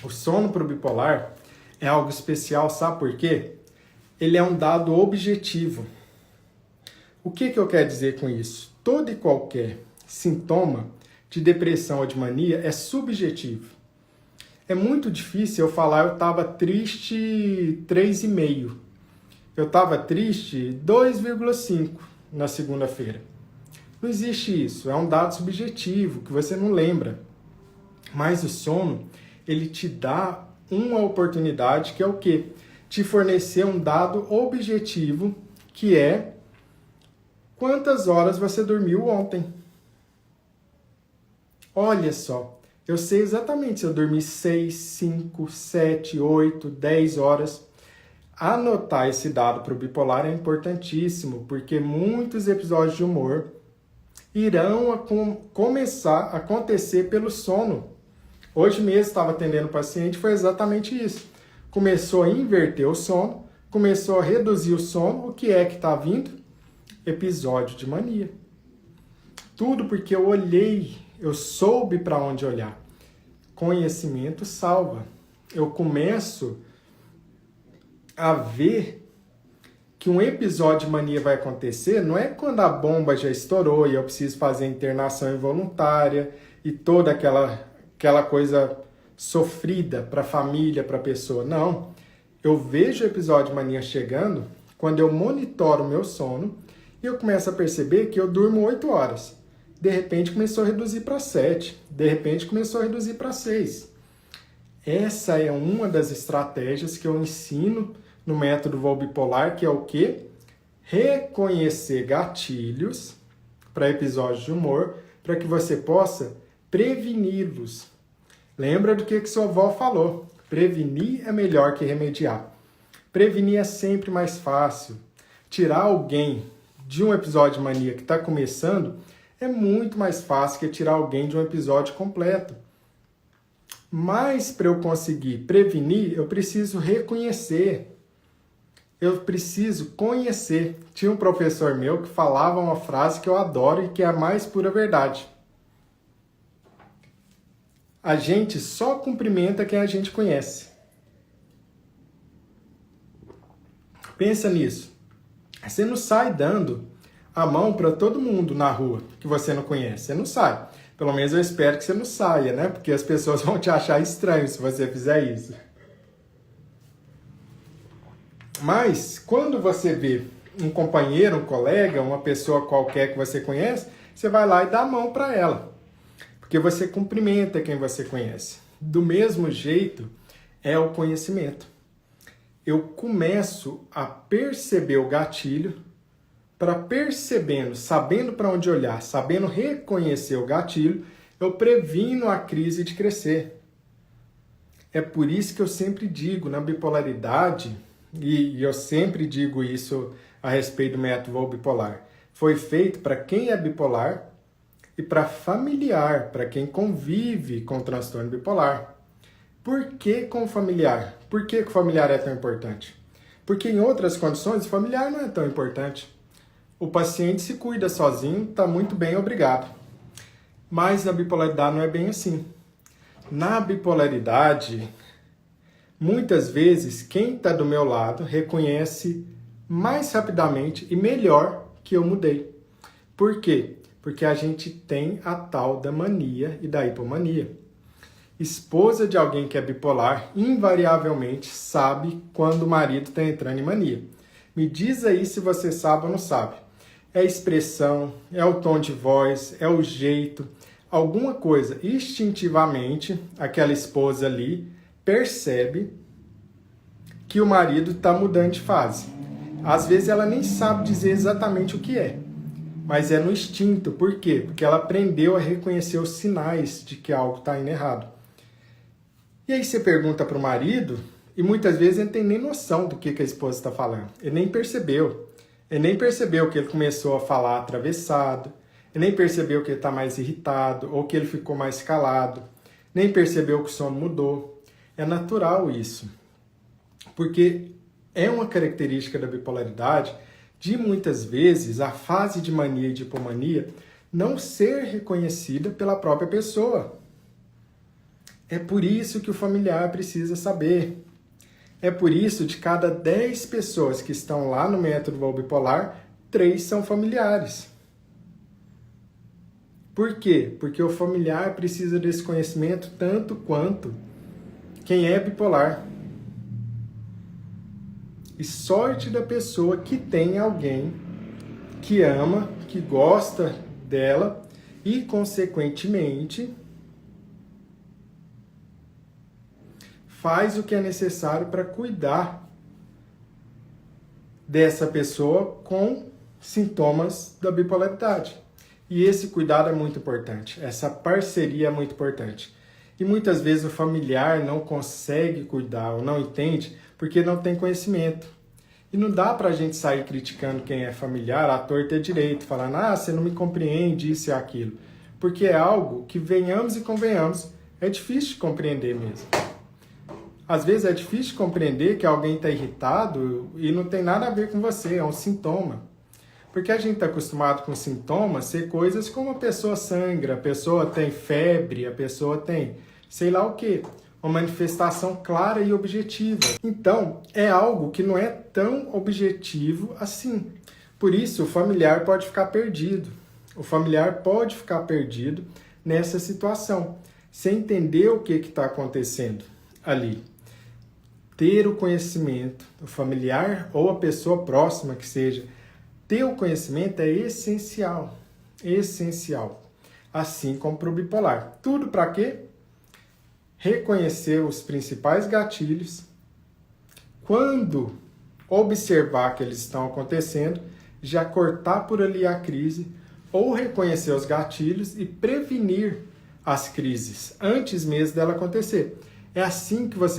O sono para o bipolar é algo especial, sabe por quê? Ele é um dado objetivo. O que eu quero dizer com isso? Todo e qualquer sintoma de depressão ou de mania é subjetivo. É muito difícil eu falar eu estava triste 3,5. Eu estava triste 2,5 na segunda-feira. Não existe isso, é um dado subjetivo que você não lembra. Mas o sono, ele te dá uma oportunidade que é o quê? Te fornecer um dado objetivo que é quantas horas você dormiu ontem. Olha só, eu sei exatamente se eu dormi 6, 5, 7, 8, 10 horas. Anotar esse dado para o bipolar é importantíssimo, porque muitos episódios de humor irão começar a acontecer pelo sono. Hoje mesmo estava atendendo o paciente, foi exatamente isso. Começou a inverter o sono, começou a reduzir o sono. O que é que está vindo? Episódio de mania. Tudo porque eu olhei, eu soube para onde olhar. Conhecimento salva. Eu começo a ver que um episódio de mania vai acontecer, não é quando a bomba já estourou e eu preciso fazer internação involuntária e toda aquela coisa sofrida para a família, para a pessoa. Não. Eu vejo o episódio de mania chegando quando eu monitoro o meu sono e eu começo a perceber que eu durmo 8 horas. De repente começou a reduzir para 7. De repente começou a reduzir para 6. Essa é uma das estratégias que eu ensino no método voo bipolar, que é o quê? Reconhecer gatilhos para episódios de humor, para que você possa preveni-los. Lembra do que sua avó falou? Prevenir é melhor que remediar. Prevenir é sempre mais fácil. Tirar alguém de um episódio de mania que está começando é muito mais fácil que tirar alguém de um episódio completo. Mas para eu conseguir prevenir, eu preciso reconhecer. Eu preciso conhecer. Tinha um professor meu que falava uma frase que eu adoro e que é a mais pura verdade. A gente só cumprimenta quem a gente conhece. Pensa nisso. Você não sai dando a mão para todo mundo na rua que você não conhece. Você não sai. Pelo menos eu espero que você não saia, né? Porque as pessoas vão te achar estranho se você fizer isso. Mas, quando você vê um companheiro, um colega, uma pessoa qualquer que você conhece, você vai lá e dá a mão para ela. Porque você cumprimenta quem você conhece. Do mesmo jeito, é o conhecimento. Eu começo a perceber o gatilho, para percebendo, sabendo para onde olhar, sabendo reconhecer o gatilho, eu previno a crise de crescer. É por isso que eu sempre digo, na bipolaridade, e eu sempre digo isso a respeito do método voo bipolar, foi feito para quem é bipolar e para familiar, para quem convive com o transtorno bipolar. Por que com o familiar? Por que o familiar é tão importante? Porque em outras condições o familiar não é tão importante. O paciente se cuida sozinho, está muito bem, obrigado. Mas na bipolaridade não é bem assim. Na bipolaridade, muitas vezes, quem está do meu lado reconhece mais rapidamente e melhor que eu mudei. Por quê? Porque a gente tem a tal da mania e da hipomania. Esposa de alguém que é bipolar, invariavelmente, sabe quando o marido está entrando em mania. Me diz aí se você sabe ou não sabe. É a expressão, é o tom de voz, é o jeito, alguma coisa. Instintivamente, aquela esposa ali percebe que o marido está mudando de fase. Às vezes ela nem sabe dizer exatamente o que é, mas é no instinto. Por quê? Porque ela aprendeu a reconhecer os sinais de que algo está indo errado. E aí você pergunta para o marido, e muitas vezes ele não tem nem noção do que a esposa está falando. Ele nem percebeu. Ele nem percebeu que ele começou a falar atravessado, ele nem percebeu que ele está mais irritado, ou que ele ficou mais calado, nem percebeu que o sono mudou. É natural isso, porque é uma característica da bipolaridade de muitas vezes a fase de mania e de hipomania não ser reconhecida pela própria pessoa. É por isso que o familiar precisa saber. É por isso, de cada 10 pessoas que estão lá no método Voo Bipolar, 3 são familiares. Por quê? Porque o familiar precisa desse conhecimento tanto quanto quem é bipolar. E sorte da pessoa que tem alguém que ama, que gosta dela e, consequentemente, faz o que é necessário para cuidar dessa pessoa com sintomas da bipolaridade. E esse cuidado é muito importante, essa parceria é muito importante. E muitas vezes o familiar não consegue cuidar ou não entende porque não tem conhecimento. E não dá pra gente sair criticando quem é familiar, à torta e direito, falando, você não me compreende isso e aquilo. Porque é algo que, venhamos e convenhamos, é difícil de compreender mesmo. Às vezes é difícil de compreender que alguém está irritado e não tem nada a ver com você, é um sintoma. Porque a gente está acostumado com sintomas ser coisas como a pessoa sangra, a pessoa tem febre, a pessoa tem sei lá o quê. Uma manifestação clara e objetiva. Então, é algo que não é tão objetivo assim. Por isso, o familiar pode ficar perdido. O familiar pode ficar perdido nessa situação, sem entender o que está acontecendo ali. Ter o conhecimento, o familiar ou a pessoa próxima que seja, ter o conhecimento é essencial. Essencial. Assim como para o bipolar. Tudo para quê? Reconhecer os principais gatilhos. Quando observar que eles estão acontecendo, já cortar por ali a crise ou reconhecer os gatilhos e prevenir as crises antes mesmo dela acontecer. É assim que você